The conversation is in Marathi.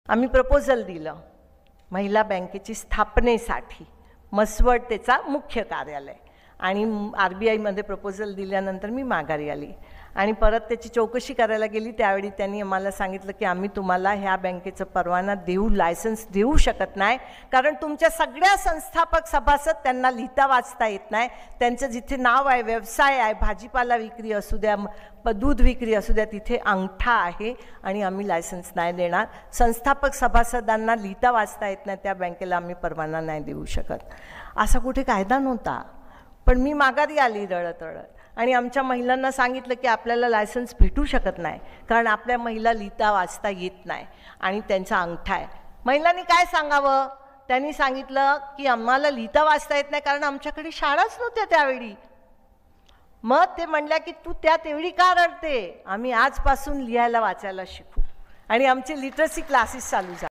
आम्ही प्रपोजल दिलं महिला बँकेची स्थापनेसाठी, मसवड त्याचा मुख्य कार्यालय, आणि RBI मध्ये प्रपोजल दिल्यानंतर मी माघारी आली आणि परत त्याची चौकशी करायला गेली। त्यावेळी त्यांनी आम्हाला सांगितलं की आम्ही तुम्हाला ह्या बँकेचा परवाना देऊ, लायसन्स देऊ शकत नाही, कारण तुमच्या सगळ्या संस्थापक सभासद त्यांना लिहिता वाचता येत नाही, त्यांचं जिथे नाव आहे, व्यवसाय आहे, भाजीपाला विक्री असू द्या, दूध विक्री असू द्या, तिथे अंगठा आहे आणि आम्ही लायसन्स नाही देणार। संस्थापक सभासदांना लिहिता वाचता येत नाही, त्या बँकेला आम्ही परवाना नाही देऊ शकत। असा कुठे कायदा नव्हता, पण मी माघारी आली रडत रडत आणि आमच्या महिलांना सांगितलं की आपल्याला लायसन्स भेटू शकत नाही, कारण आपल्या महिला लिहिता वाचता येत नाही आणि त्यांचा अंगठा आहे। महिलांनी काय सांगावं? त्यांनी सांगितलं की आम्हाला लिहिता वाचता येत नाही, कारण आमच्याकडे शाळाच नव्हत्या त्यावेळी। मग ते म्हणल्या की तू त्या तेवढी का रडते? आम्ही आजपासून लिहायला वाचायला शिकू, आणि आमचे लिटरसी क्लासेस चालू झाले।